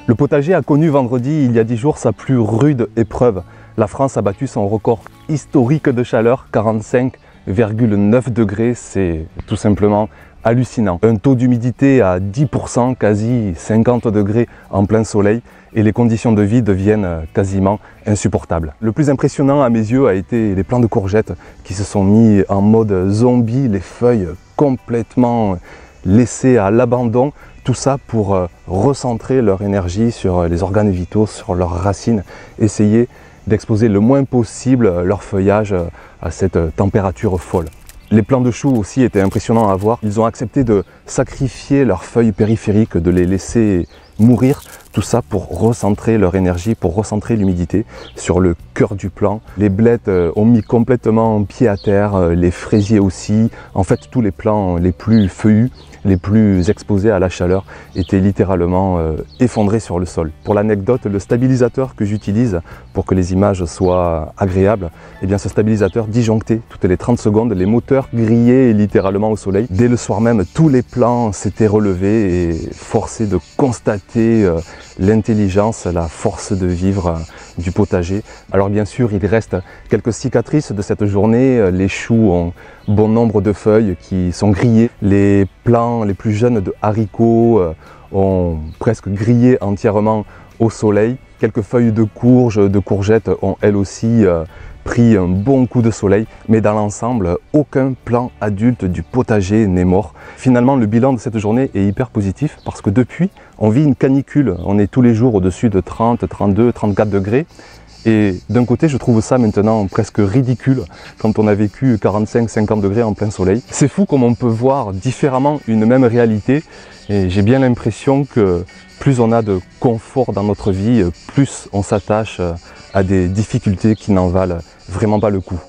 Le potager a connu vendredi, il y a 10 jours, sa plus rude épreuve. La France a battu son record historique de chaleur, 45,9 degrés, c'est tout simplement hallucinant. Un taux d'humidité à 10%, quasi 50 degrés en plein soleil, et les conditions de vie deviennent quasiment insupportables. Le plus impressionnant à mes yeux a été les plants de courgettes qui se sont mis en mode zombie, les feuilles complètement laissées à l'abandon. Tout ça pour recentrer leur énergie sur les organes vitaux, sur leurs racines, essayer d'exposer le moins possible leur feuillage à cette température folle. Les plants de choux aussi étaient impressionnants à voir. Ils ont accepté de sacrifier leurs feuilles périphériques, de les laisser mourir. Tout ça pour recentrer leur énergie, pour recentrer l'humidité sur le cœur du plant. Les blettes ont mis complètement pied à terre, les fraisiers aussi. En fait, tous les plants les plus feuillus, les plus exposés à la chaleur étaient littéralement effondrés sur le sol. Pour l'anecdote, le stabilisateur que j'utilise pour que les images soient agréables, eh bien ce stabilisateur disjonctait toutes les 30 secondes, les moteurs grillaient littéralement au soleil. Dès le soir même, tous les plants s'étaient relevés et forcés de constater l'intelligence, la force de vivre du potager. Alors bien sûr, il reste quelques cicatrices de cette journée. Les choux ont bon nombre de feuilles qui sont grillées. Les plants les plus jeunes de haricots ont presque grillé entièrement au soleil. Quelques feuilles de courge, de courgettes ont elles aussi pris un bon coup de soleil, mais dans l'ensemble, aucun plant adulte du potager n'est mort. Finalement, le bilan de cette journée est hyper positif parce que depuis, on vit une canicule. On est tous les jours au-dessus de 30, 32, 34 degrés. Et d'un côté, je trouve ça maintenant presque ridicule quand on a vécu 45-50 degrés en plein soleil. C'est fou comme on peut voir différemment une même réalité. Et j'ai bien l'impression que plus on a de confort dans notre vie, plus on s'attache à des difficultés qui n'en valent vraiment pas le coup.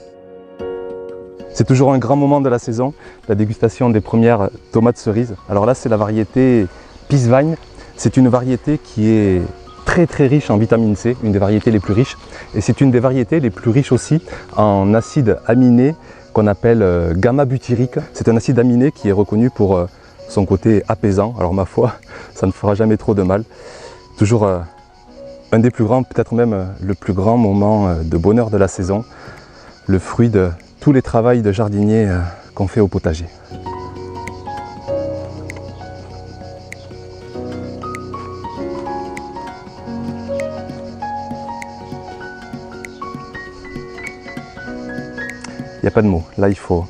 C'est toujours un grand moment de la saison, la dégustation des premières tomates cerises. Alors là, c'est la variété Peacevine. C'est une variété qui est très riche en vitamine C, une des variétés les plus riches. Et c'est une des variétés les plus riches aussi en acide aminé qu'on appelle gamma-butyrique. C'est un acide aminé qui est reconnu pour son côté apaisant. Alors ma foi, ça ne fera jamais trop de mal. Toujours un des plus grands, peut-être même le plus grand moment de bonheur de la saison, le fruit de tous les travaux de jardinier qu'on fait au potager. Il n'y a pas de mots, là il faut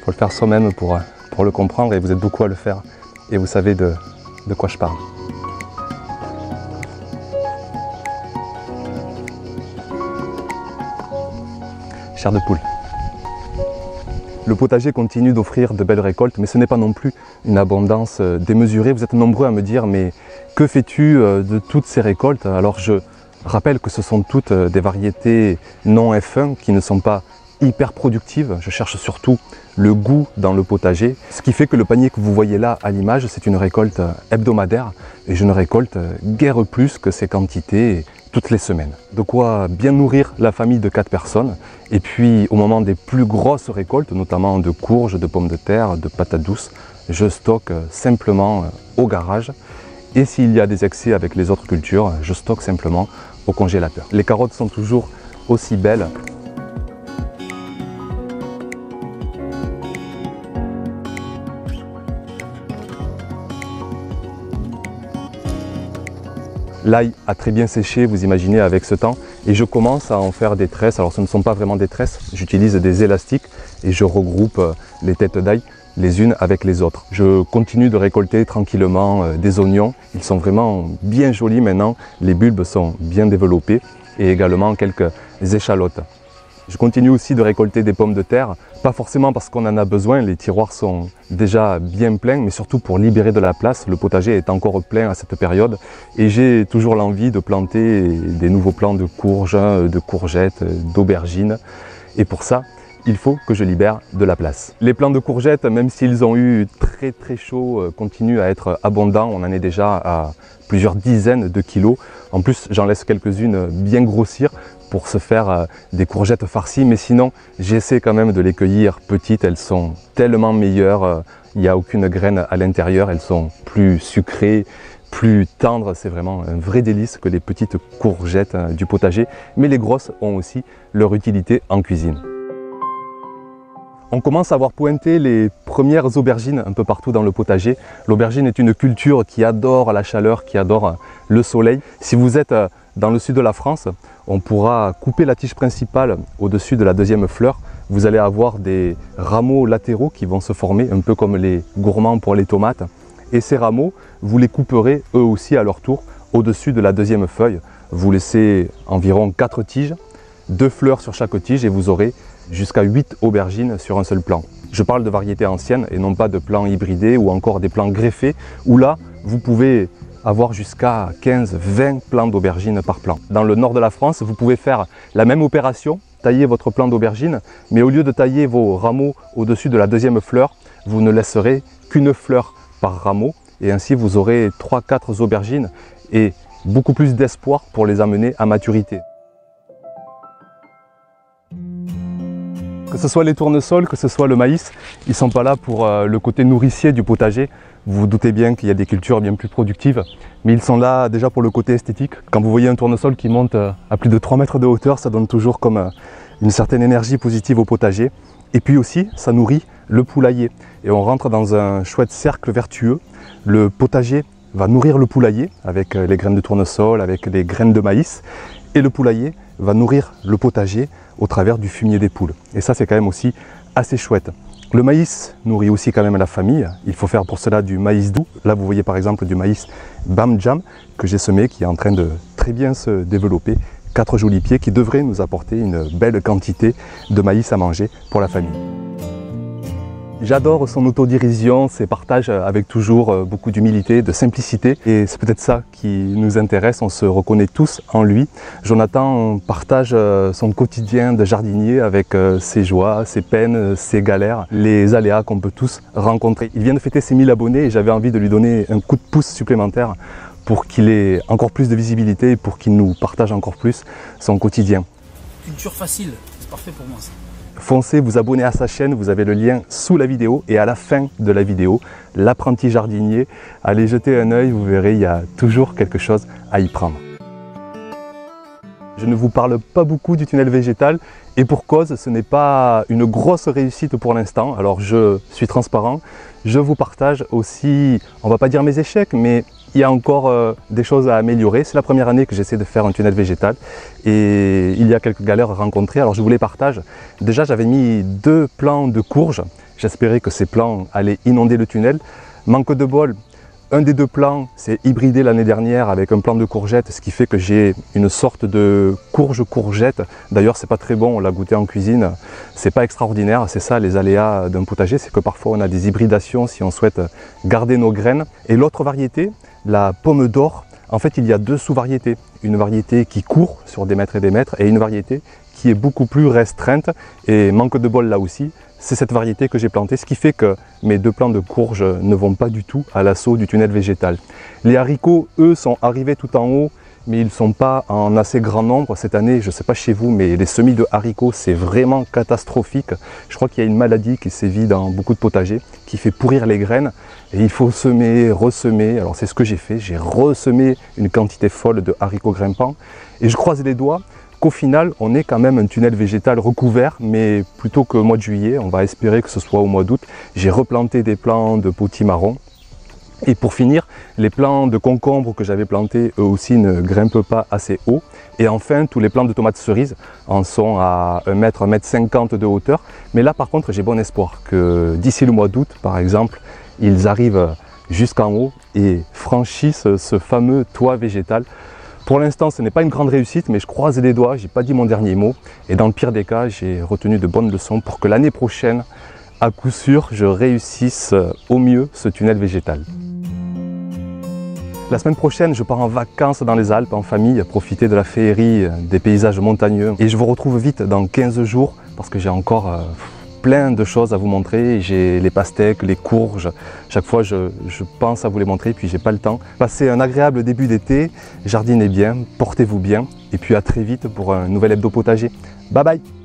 le faire soi-même pour le comprendre, et vous êtes beaucoup à le faire et vous savez de quoi je parle. Chair de poule. Le potager continue d'offrir de belles récoltes, mais ce n'est pas non plus une abondance démesurée. Vous êtes nombreux à me dire, mais que fais-tu de toutes ces récoltes? Alors je rappelle que ce sont toutes des variétés non F1 qui ne sont pas hyper productive. Je cherche surtout le goût dans le potager, ce qui fait que le panier que vous voyez là à l'image, c'est une récolte hebdomadaire et je ne récolte guère plus que ces quantités toutes les semaines. De quoi bien nourrir la famille de 4 personnes, et puis au moment des plus grosses récoltes, notamment de courges, de pommes de terre, de patates douces, je stocke simplement au garage, et s'il y a des excès avec les autres cultures, je stocke simplement au congélateur. Les carottes sont toujours aussi belles. L'ail a très bien séché, vous imaginez, avec ce temps, et je commence à en faire des tresses. Alors ce ne sont pas vraiment des tresses, j'utilise des élastiques et je regroupe les têtes d'ail les unes avec les autres. Je continue de récolter tranquillement des oignons, ils sont vraiment bien jolis maintenant, les bulbes sont bien développés, et également quelques échalotes. Je continue aussi de récolter des pommes de terre, pas forcément parce qu'on en a besoin, les tiroirs sont déjà bien pleins, mais surtout pour libérer de la place. Le potager est encore plein à cette période et j'ai toujours l'envie de planter des nouveaux plants de courges, de courgettes, d'aubergines. Et pour ça, il faut que je libère de la place. Les plants de courgettes, même s'ils ont eu très chaud, continuent à être abondants. On en est déjà à plusieurs dizaines de kilos. En plus, j'en laisse quelques-unes bien grossir pour se faire des courgettes farcies, mais sinon j'essaie quand même de les cueillir petites, elles sont tellement meilleures, il n'y a aucune graine à l'intérieur, elles sont plus sucrées, plus tendres, c'est vraiment un vrai délice que les petites courgettes du potager, mais les grosses ont aussi leur utilité en cuisine. On commence à voir pointer les premières aubergines un peu partout dans le potager. L'aubergine est une culture qui adore la chaleur, qui adore le soleil. Si vous êtes dans le sud de la France, on pourra couper la tige principale au-dessus de la deuxième fleur. Vous allez avoir des rameaux latéraux qui vont se former, un peu comme les gourmands pour les tomates. Et ces rameaux, vous les couperez eux aussi à leur tour au-dessus de la deuxième feuille. Vous laissez environ 4 tiges, 2 fleurs sur chaque tige et vous aurez jusqu'à 8 aubergines sur un seul plant. Je parle de variétés anciennes et non pas de plants hybridés ou encore des plants greffés où là, vous pouvez avoir jusqu'à 15-20 plants d'aubergines par plant. Dans le nord de la France, vous pouvez faire la même opération, tailler votre plant d'aubergine, mais au lieu de tailler vos rameaux au-dessus de la deuxième fleur, vous ne laisserez qu'une fleur par rameau et ainsi vous aurez 3-4 aubergines et beaucoup plus d'espoir pour les amener à maturité. Que ce soit les tournesols, que ce soit le maïs, ils ne sont pas là pour le côté nourricier du potager. Vous vous doutez bien qu'il y a des cultures bien plus productives, mais ils sont là déjà pour le côté esthétique. Quand vous voyez un tournesol qui monte à plus de 3 mètres de hauteur, ça donne toujours comme une certaine énergie positive au potager. Et puis aussi, ça nourrit le poulailler. Et on rentre dans un chouette cercle vertueux. Le potager va nourrir le poulailler avec les graines de tournesol, avec les graines de maïs. Et le poulailler va nourrir le potager au travers du fumier des poules. Et ça, c'est quand même aussi assez chouette. Le maïs nourrit aussi quand même la famille. Il faut faire pour cela du maïs doux. Là, vous voyez par exemple du maïs Bam Jam que j'ai semé, qui est en train de très bien se développer. 4 jolis pieds qui devraient nous apporter une belle quantité de maïs à manger pour la famille. J'adore son autodérision, ses partages avec toujours beaucoup d'humilité, de simplicité et c'est peut-être ça qui nous intéresse, on se reconnaît tous en lui. Jonathan partage son quotidien de jardinier avec ses joies, ses peines, ses galères, les aléas qu'on peut tous rencontrer. Il vient de fêter ses 1000 abonnés et j'avais envie de lui donner un coup de pouce supplémentaire pour qu'il ait encore plus de visibilité et pour qu'il nous partage encore plus son quotidien. Culture facile, c'est parfait pour moi ça. Foncez vous abonner à sa chaîne, vous avez le lien sous la vidéo et à la fin de la vidéo, l'apprenti jardinier. Allez jeter un œil, vous verrez, il y a toujours quelque chose à y prendre. Je ne vous parle pas beaucoup du tunnel végétal et pour cause, ce n'est pas une grosse réussite pour l'instant. Alors je suis transparent, je vous partage aussi, on va pas dire mes échecs, mais il y a encore des choses à améliorer. C'est la première année que j'essaie de faire un tunnel végétal et il y a quelques galères à rencontrer. Alors je vous les partage. Déjà, j'avais mis 2 plants de courges. J'espérais que ces plants allaient inonder le tunnel. Manque de bol, un des 2 plants s'est hybridé l'année dernière avec un plant de courgette, ce qui fait que j'ai une sorte de courge-courgette. D'ailleurs, c'est pas très bon, on l'a goûté en cuisine. C'est pas extraordinaire, c'est ça les aléas d'un potager, c'est que parfois on a des hybridations si on souhaite garder nos graines. Et l'autre variété, la pomme d'or, en fait il y a 2 sous-variétés. Une variété qui court sur des mètres et une variété qui est beaucoup plus restreinte et manque de bol là aussi. C'est cette variété que j'ai plantée, ce qui fait que mes 2 plants de courge ne vont pas du tout à l'assaut du tunnel végétal. Les haricots, eux, sont arrivés tout en haut, mais ils ne sont pas en assez grand nombre cette année. Je ne sais pas chez vous, mais les semis de haricots, c'est vraiment catastrophique. Je crois qu'il y a une maladie qui sévit dans beaucoup de potagers, qui fait pourrir les graines. Et il faut semer, ressemer. Alors c'est ce que j'ai fait, j'ai ressemé une quantité folle de haricots grimpants. Et je croise les doigts qu'au final, on ait quand même un tunnel végétal recouvert, mais plutôt qu'au mois de juillet, on va espérer que ce soit au mois d'août. J'ai replanté des plants de potimarron. Et pour finir, les plants de concombre que j'avais plantés, eux aussi ne grimpent pas assez haut. Et enfin, tous les plants de tomates cerises en sont à 1 mètre, 1,50 m de hauteur. Mais là, par contre, j'ai bon espoir que d'ici le mois d'août, par exemple, ils arrivent jusqu'en haut et franchissent ce fameux toit végétal. Pour l'instant, ce n'est pas une grande réussite, mais je croise les doigts, j'ai pas dit mon dernier mot. Et dans le pire des cas, j'ai retenu de bonnes leçons pour que l'année prochaine, à coup sûr, je réussisse au mieux ce tunnel végétal. La semaine prochaine, je pars en vacances dans les Alpes en famille, profiter de la féerie, des paysages montagneux. Et je vous retrouve vite dans 15 jours parce que j'ai encore plein de choses à vous montrer. J'ai les pastèques, les courges. Chaque fois, je pense à vous les montrer, puis j'ai pas le temps. Passez un agréable début d'été, jardinez bien, portez-vous bien. Et puis à très vite pour un nouvel hebdo potager. Bye bye!